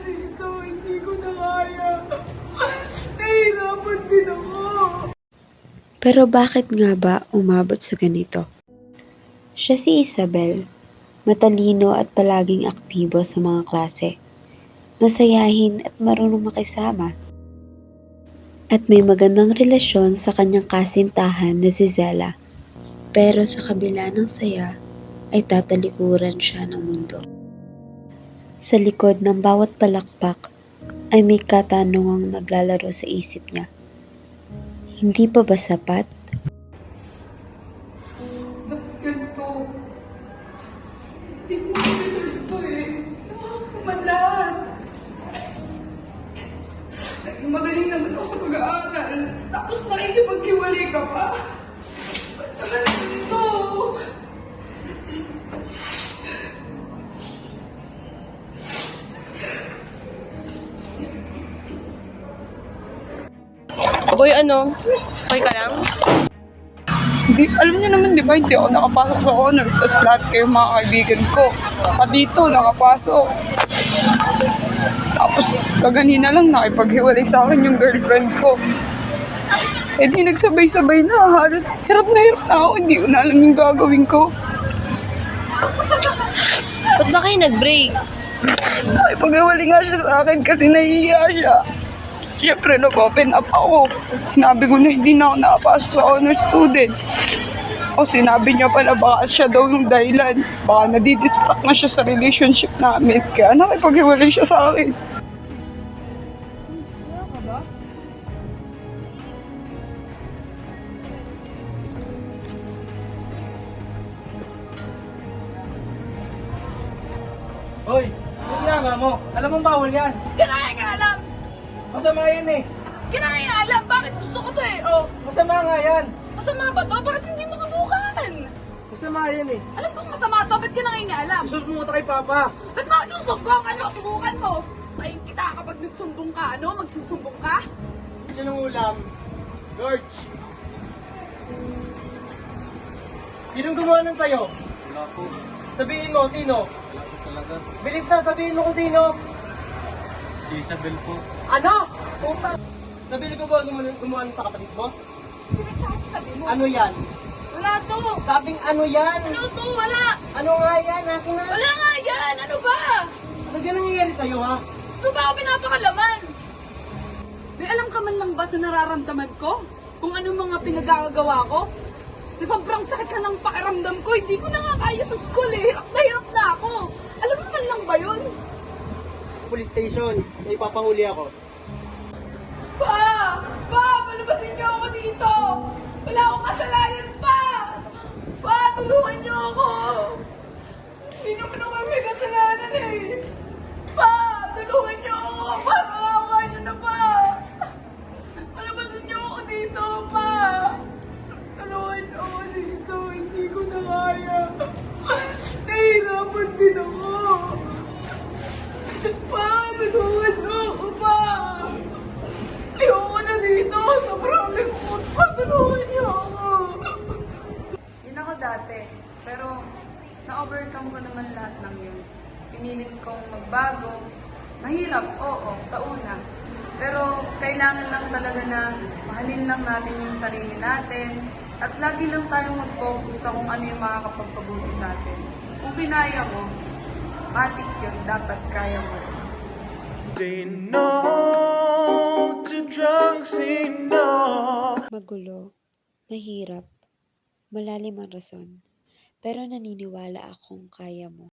dito. Hindi ko na kaya. Nahihirapan din ako. Pero bakit nga ba umabot sa ganito? Siya si Isabel, matalino at palaging aktibo sa mga klase. Masayahin at marunong makisama. At may magandang relasyon sa kanyang kasintahan na si Zella. Pero sa kabila ng saya, ay tatalikuran siya ng mundo. Sa likod ng bawat palakpak ay may katanungang naglalaro sa isip niya. Hindi pa ba sapat? Bakit ganito? Hindi ko makisalito eh. Nakakaman lahat. Magaling naman ako sa pag-aaral. Tapos nakikipaghiwalay ka pa. Ba't naman ganito? Boy, okay ka lang? Hindi, alam niyo naman, di ba, hindi ako nakapasok sa honor. Tapos lahat kayo mga kaibigan ko. Pa dito, nakapasok. Tapos, kaganina lang nakipaghiwalay sa akin yung girlfriend ko. Eh di nagsabay-sabay na. Halos hirap na ako. Hindi ko na alam yung gagawin ko. Ba't ba kayo nag-break? Nakipaghiwalay nga siya sa akin kasi nahihiya siya. Siyempre, nag-open up ako. Sinabi ko na hindi na ako nakapasok sa honor student. O sinabi niya pala baka siya daw yung dahilan. Baka nadidistract na siya sa relationship namin. Kaya nakipaghiwalay siya sa akin. Hoy, ano ginagawa mo? Alam mong bawal yan. Kinaya nga alam! Masama yan eh. Kinaya nga alam! Bakit gusto ko to eh? Oh, Masama nga yan. masama ba to? Bakit hindi mo subukan? Masama yan eh. Alam kong masama to, ba't kinaya nga alam? Gusto mo kay Papa. Ba't bakit susumbong? Ano? Subukan mo! Tayin kita kapag nagsumbong ka, ano? Magsusumbong ka? Siya ng ulam. George. Sinong gumawa ng sayo? Wala po. Sabihin mo, sino? Wala po talaga. Bilis na, sabihin mo kung sino. Si Isabel po. Ano? Puta. Sabihin ko ba gumawa sa kapatid mo? Hindi nagsasabi mo. Ano yan? Wala to! Sabing ano yan? Ano to? Wala! Ano nga yan? Akin na. Wala nga yan! Ano ba? Ano yan nangyayari sa'yo ha? Ano ba ako pinapakalaman? May alam ka man lang ba sa nararamdaman ko? Kung ano mga pinagagawa ko? Na sobrang sakit na ng pakiramdam ko, hindi ko na nga kaya sa school eh. Hirap na ako. Alam mo man lang ba yun? Police station. May papahuli ako. Pa! Pa! Palabasin niyo ako dito! Wala akong kasalanan pa! Pa! Tulungan niyo ako! Hindi naman ako may kasalanan eh! Pa! Tulungan niyo ako! Pa! Makawa niyo na pa! Palabasin niyo ako dito, pa! Tulungan niyo ako dito! Hindi ko na kaya! Nahihirapan din ako! Pa! Tulungan niyo ako, pa! Ayoko na dito! Sobrang lingkot pa! Tulungan niyo ako! Yun ako dati, pero na-overcome ko naman lahat ng yun. Pinilit kong magbago. Mahirap, oo, sa una. Pero kailangan lang talaga na mahalin lang natin yung sarili natin at lagi lang tayong mag-focus sa kung ano yung makakapagpabuti sa atin. Kung kinaya mo, matik yun, dapat kaya mo. Say no to drugs, say no. Magulo, mahirap, malalim ang rason. Pero naniniwala akong kaya mo.